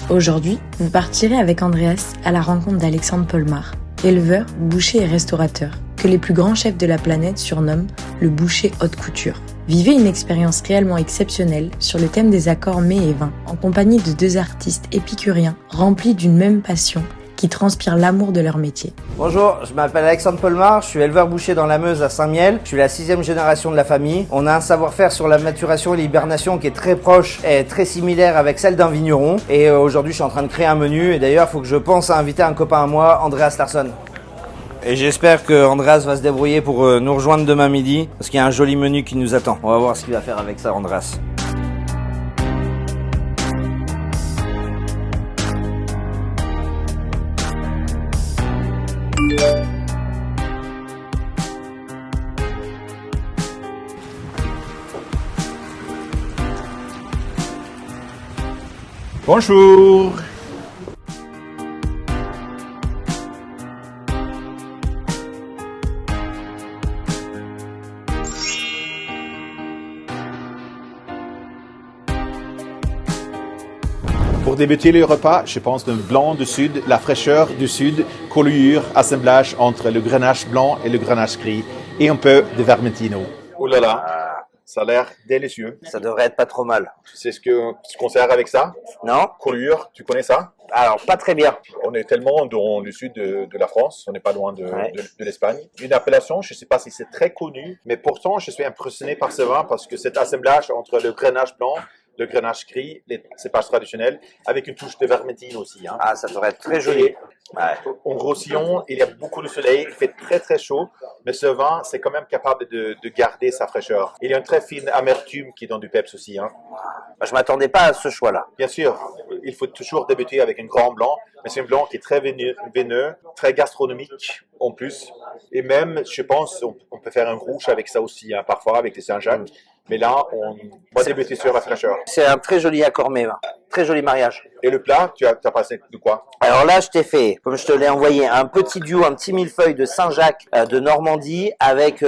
Aujourd'hui, vous partirez avec Andreas à la rencontre d'Alexandre Polmar, éleveur, boucher et restaurateur, que les plus grands chefs de la planète surnomment le boucher haute couture. Vivez une expérience réellement exceptionnelle sur le thème des accords mets et vins, en compagnie de deux artistes épicuriens remplis d'une même passion qui transpirent l'amour de leur métier. Bonjour, je m'appelle Alexandre Polmar, je suis éleveur boucher dans la Meuse à Saint-Miel. Je suis la 6e génération de la famille. On a un savoir-faire sur la maturation et l'hibernation qui est très proche et très similaire avec celle d'un vigneron. Et aujourd'hui, je suis en train de créer un menu. Et d'ailleurs, il faut que je pense à inviter un copain à moi, Andreas Larsson. Et j'espère que Andreas va se débrouiller pour nous rejoindre demain midi, parce qu'il y a un joli menu qui nous attend. On va voir ce qu'il va faire avec ça, Andreas. Bonjour. Pour débuter le repas, je pense d'un blanc du sud, la fraîcheur du sud, colure, assemblage entre le grenache blanc et le grenache gris, et un peu de vermentino. Oh là là, ça a l'air délicieux. Ça devrait être pas trop mal. Tu sais ce qu'on sert avec ça? Non? Colure, tu connais ça? Alors, pas très bien. On est tellement dans le sud de la France, on n'est pas loin de l'Espagne. Une appellation, je ne sais pas si c'est très connu, mais pourtant je suis impressionné par ce vin parce que cet assemblage entre le grenache blanc, le grenache gris, les cépages traditionnels, avec une touche de vermentine aussi. Hein. Ah, ça devrait être très joli. En Roussillon, il y a beaucoup de soleil, il fait très très chaud, mais ce vin, c'est quand même capable de garder sa fraîcheur. Il y a une très fine amertume qui donne du peps aussi. Hein. Je m'attendais pas à ce choix-là. Bien sûr, il faut toujours débuter avec un grand blanc, mais c'est un blanc qui est très veineux, très gastronomique en plus. Et même, je pense, on peut faire un rouge avec ça aussi, hein, parfois avec les Saint-Jacques. Mais là, on va débuter sur la fraîcheur. C'est un très joli accord mets vin. Très joli mariage. Et le plat, tu as passé de quoi? Alors là, je t'ai fait, comme je te l'ai envoyé, un petit duo, un petit millefeuille de Saint-Jacques de Normandie avec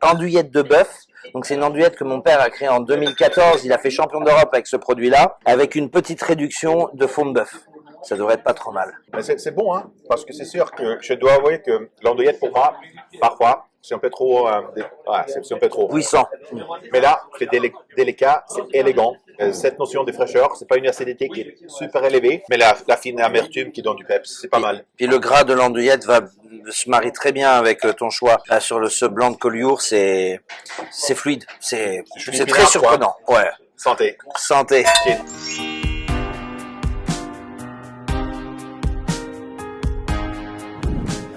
andouillette de bœuf. Donc c'est une andouillette que mon père a créée en 2014. Il a fait champion d'Europe avec ce produit-là, avec une petite réduction de fond de bœuf. Ça devrait être pas trop mal. C'est bon, hein, parce que c'est sûr que je dois avouer que l'andouillette pour moi, parfois, c'est un peu trop, c'est un peu trop puissant. Mais là, c'est délicat, c'est élégant. Cette notion de fraîcheur, c'est pas une acidité qui est super élevée, mais la fine amertume qui donne du peps, c'est pas mal. Puis le gras de l'andouillette se marie très bien avec ton choix. Là, sur ce blanc de Collioure, c'est fluide, c'est très surprenant. Quoi. Ouais. Santé. Santé. Okay.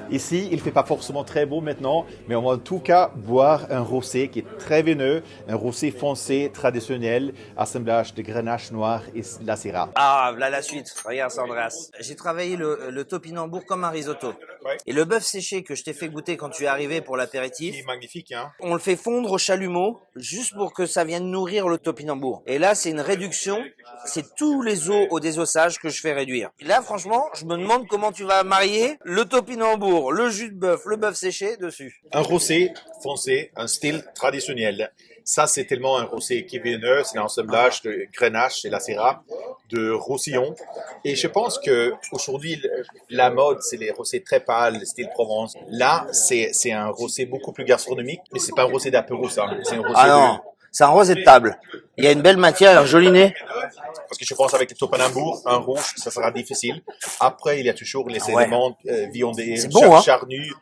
Ici, il ne fait pas forcément très beau maintenant, mais on va en tout cas boire un rosé qui est très veineux, un rosé foncé traditionnel, assemblage de grenache noir et la syrah. Ah, là la suite. Regarde ça, Andreas. J'ai travaillé le topinambour comme un risotto. Ouais. Et le bœuf séché que je t'ai fait goûter quand tu es arrivé pour l'apéritif. C'est magnifique, hein. On le fait fondre au chalumeau, juste pour que ça vienne nourrir le topinambour. Et là, c'est une réduction. C'est tous les os au désossage que je fais réduire. Et là, franchement, je me demande comment tu vas marier le topinambour, le jus de bœuf, le bœuf séché dessus. Un rosé foncé, un style traditionnel. Ça, c'est tellement un rosé qui est veineux, c'est l'assemblage de grenache et la syrah de Roussillon. Et je pense que aujourd'hui, la mode, c'est les rosés très pâles, le style Provence. Là, c'est un rosé beaucoup plus gastronomique, mais c'est pas un rosé d'apéro, ça. C'est un rosé non. C'est un rosé de table. Il y a une belle matière, un joli nez. Parce que je pense avec le topinambour, un rouge, ça sera difficile. Après, il y a toujours les éléments viandés, charnus.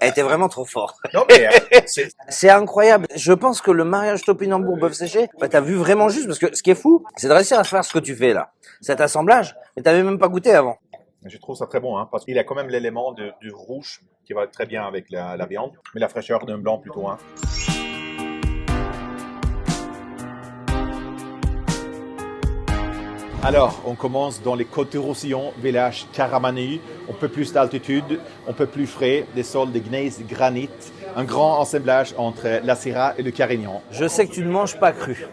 Elle était vraiment trop fort. Non, mais c'est incroyable. Je pense que le mariage topinambour bœuf séché, t'as vu vraiment juste, parce que ce qui est fou, c'est de réussir à faire ce que tu fais là. Cet assemblage, mais t'avais même pas goûté avant. Je trouve ça très bon, hein, parce qu'il y a quand même l'élément du rouge qui va très bien avec la viande, mais la fraîcheur d'un blanc plutôt, hein. Alors, on commence dans les côtes du Roussillon, village Caramani. Un peu plus d'altitude, un peu plus frais, des sols de gneiss granit. Un grand assemblage entre la syrah et le carignan. Je sais que tu ne manges pas cru.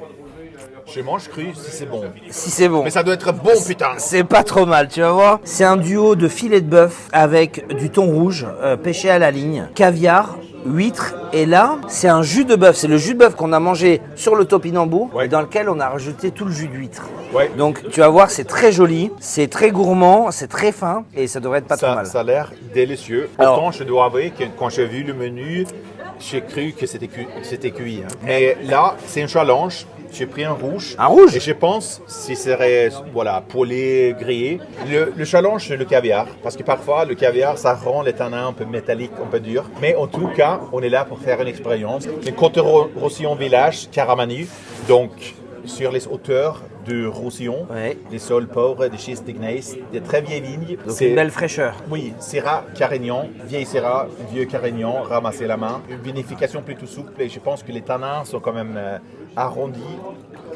Je mange cru si c'est bon. Si c'est bon. Mais ça doit être bon, putain. C'est pas trop mal, tu vas voir. C'est un duo de filet de bœuf avec du thon rouge, pêché à la ligne, caviar, huîtres. Et là, c'est un jus de bœuf. C'est le jus de bœuf qu'on a mangé sur le topinambour Ouais. et dans lequel on a rajouté tout le jus d'huître. Ouais. Donc tu vas voir, c'est très joli, c'est très gourmand, c'est très fin et ça devrait être pas trop mal. Ça a l'air délicieux. Alors- Pourtant, je dois avouer que quand j'ai vu le menu, j'ai cru que c'était cuit. Hein. Mais là, c'est un challenge. J'ai pris un rouge. Un rouge? Et je pense si serait poêlé, grillé. Le challenge, c'est le caviar. Parce que parfois, le caviar, ça rend les tanins un peu métalliques, un peu durs. Mais en tout cas, on est là pour faire une expérience. Le Côte-Roussillon Village, Caramani. Donc, sur les hauteurs de Roussillon, Ouais. des sols pauvres, des schistes d'ignace, des très vieilles vignes. Donc une belle fraîcheur. Oui, Syrah Carignan, vieille Syrah, vieux Carignan, ramassé à la main. Une vinification plutôt souple et je pense que les tanins sont quand même arrondis.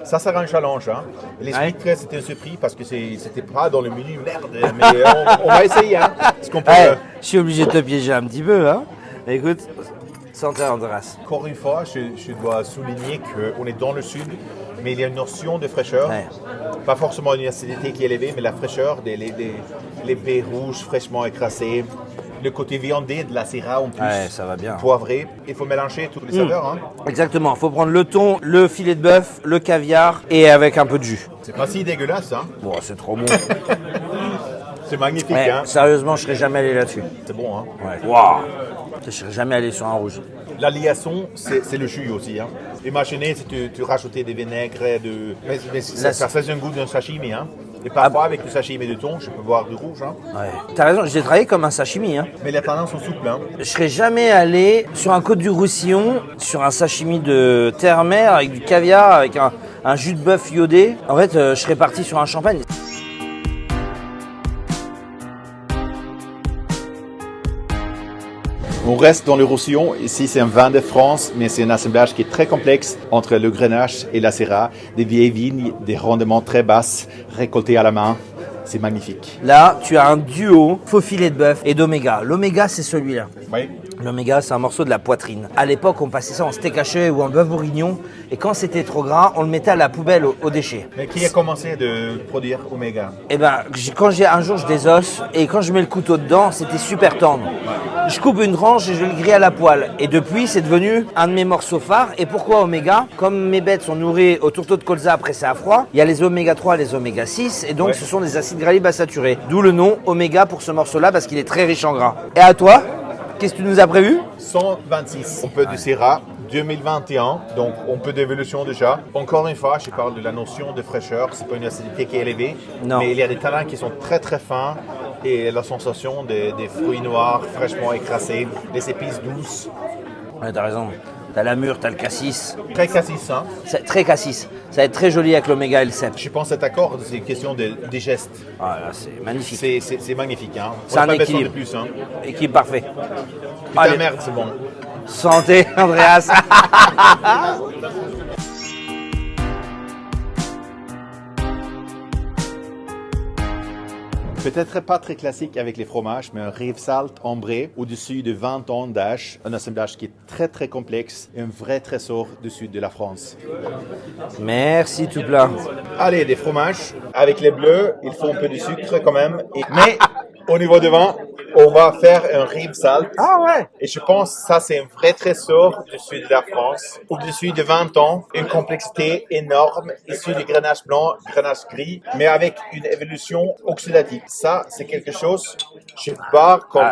Ça sera un challenge. Hein. Les Ouais. huîtres, c'était un surpris parce que c'était pas dans le menu, merde. Mais on va essayer. Hein. Est-ce qu'on peut, Ouais, je suis obligé de te piéger un petit peu. Hein. Mais écoute, santé Andras. encore une fois, je dois souligner qu'on est dans le sud, mais il y a une notion de fraîcheur. Ouais. Pas forcément une acidité qui est élevée, mais la fraîcheur, les baies rouges fraîchement écrasées, le côté viandé de la Syrah en plus, Ouais, ça va bien. poivré. Il faut mélanger toutes les saveurs. Hein. Exactement, il faut prendre le thon, le filet de bœuf, le caviar et avec un peu de jus. C'est pas si dégueulasse, hein. Bon, c'est trop bon. C'est magnifique, Ouais, hein. sérieusement, je serais jamais allé là-dessus. C'est bon, hein. Ouais. Waouh. Je serais jamais allé sur un rouge. La liaison, c'est le jus aussi, hein. Imaginez si tu rajoutais des vinaigres, mais ça fait un goût d'un sashimi, hein. Et parfois, avec le sashimi de thon, je peux boire du rouge, hein. Ouais. T'as raison, j'ai travaillé comme un sashimi. Hein. Mais les tanins sont souples, hein. Je serais jamais allé sur un côte du Roussillon, sur un sashimi de terre-mer avec du caviar, avec un jus de bœuf iodé. En fait, je serais parti sur un champagne. On reste dans le Roussillon. Ici, c'est un vin de France, mais c'est un assemblage qui est très complexe entre le Grenache et la Syrah. Des vieilles vignes, des rendements très basses, récoltés à la main. C'est magnifique. Là, tu as un duo faux filet de bœuf et d'oméga. L'oméga, c'est celui-là. Oui. L'oméga, c'est un morceau de la poitrine. À l'époque, on passait ça en steak haché ou en bœuf bourguignon. Et quand c'était trop gras, on le mettait à la poubelle aux déchets. Mais qui a commencé de produire Omega? Et ben, un jour, je des os et quand je mets le couteau dedans, c'était super tendre. Je coupe une tranche et je le grille à la poêle. Et depuis, c'est devenu un de mes morceaux phares. Et pourquoi oméga? Comme mes bêtes sont nourries au tourteau de colza pressé à froid, il y a les oméga 3 et les oméga 6. Et donc, Ouais. ce sont des acides gras libre saturés. D'où le nom oméga pour ce morceau-là parce qu'il est très riche en gras. Et à toi, qu'est-ce que tu nous as prévu? 126. On peut du Syrah 2021, donc on peut d'évolution déjà. Encore une fois, je parle de la notion de fraîcheur. C'est pas une acidité qui est élevée, Non. mais il y a des tanins qui sont très très fins et la sensation des fruits noirs fraîchement écrasés, des épices douces, Ouais, t'as raison. T'as la mûre, t'as le cassis. très cassis. Hein. C'est très cassis. Ça va être très joli avec l'oméga et le cèpe. Je pense que cet accord, c'est une question de digeste. Ah là, c'est magnifique. C'est magnifique. Hein. C'est On n'a un pas besoin de équilibre. plus. Hein. Équipe parfait. Putain, Allez. merde, c'est bon. Santé, Andreas. Peut-être pas très classique avec les fromages, mais un Rivesaltes ambré au-dessus de 20 ans d'âge, un assemblage qui est très très complexe et un vrai trésor du sud de la France. Merci tout plein. Allez, des fromages. Avec les bleus, il faut un peu de sucre quand même. Mais au niveau de vin, on va faire un Rivesaltes. Ah ouais. Et je pense que ça, c'est un vrai trésor du sud de la France. Au-dessus de 20 ans, une complexité énorme, issue du grenache blanc, grenache gris, mais avec une évolution oxydative. Ça, c'est quelque chose, je barre comme...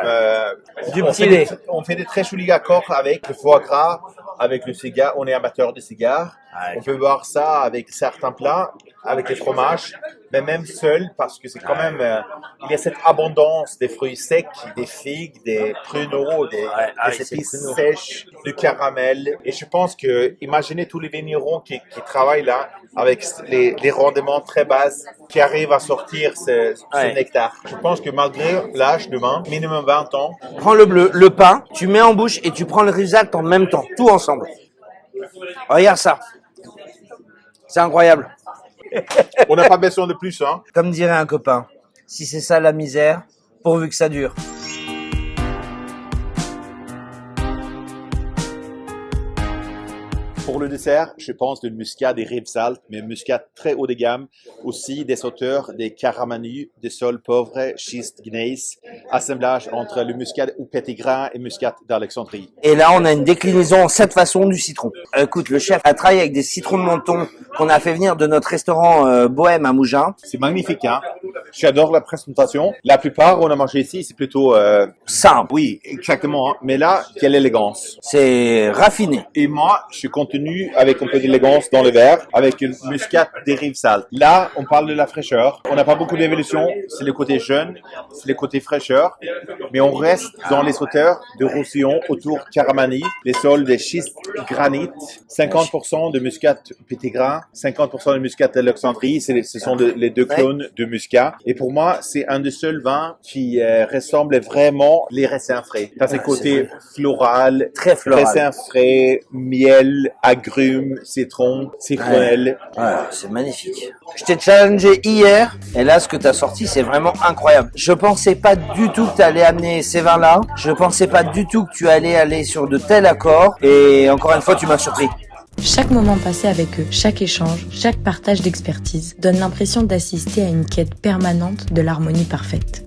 Du on, petit fait lait. on fait des très jolis accords avec le foie gras, avec le cigare. On est amateur de cigares. Ouais. On peut boire ça avec certains plats, avec les fromages, mais même seul, parce que c'est quand même... il y a cette abondance des fruits secs, des figues, des pruneaux, des c'est épices pruneaux. sèches, du caramel. Et je pense que, imaginez tous les vignerons qui travaillent là, avec les rendements très bas, qui arrivent à sortir ce Ouais. nectar. Je pense que malgré l'âge de vin, minimum 20 ans, Prends le bleu, le pain, tu mets en bouche et tu prends le Rivesaltes en même temps, tout ensemble. Regarde ça. C'est incroyable. on n'a pas besoin de plus, hein. Comme dirait un copain, si c'est ça la misère, pourvu que ça dure. Pour le dessert, je pense le muscat des Rivesaltes, mais muscat très haut de gamme. Aussi des sauteurs, des caramanus, des sols pauvres, schiste, gneiss. Assemblage entre le muscat ou pétigrin et muscat d'Alexandrie. Et là, on a une déclinaison en 7 façons du citron. Écoute, le chef a travaillé avec des citrons de Menton qu'on a fait venir de notre restaurant Bohème à Mougins. C'est magnifique, hein. J'adore la présentation. La plupart, on a mangé ici, c'est plutôt... Simple. Oui, exactement. Hein. Mais là, quelle élégance. C'est raffiné. Et moi, je continue avec un peu d'élégance dans le verre, avec une muscat des Rivesaltes. Là, on parle de la fraîcheur. On n'a pas beaucoup d'évolution. C'est le côté jeune, c'est le côté fraîcheur. Mais on reste dans les hauteurs de Roussillon, autour Caramani, les sols des schistes granit, 50% de muscat pétigrin, 50% de muscat d'Alexandrie. Ce sont les deux clones de muscat. Et pour moi, c'est un des seuls vins qui ressemble vraiment les raisins frais. Ça, c'est côté floral, très floral. Raisins frais, miel, agrumes, citron, citronnelle. Ouais, c'est magnifique. Je t'ai challengé hier, et là, ce que tu as sorti, c'est vraiment incroyable. Je pensais pas du tout que tu allais amener ces vins-là. Je pensais pas du tout que tu allais aller sur de tels accords. Et encore une fois, tu m'as surpris. Chaque moment passé avec eux, chaque échange, chaque partage d'expertise donne l'impression d'assister à une quête permanente de l'harmonie parfaite.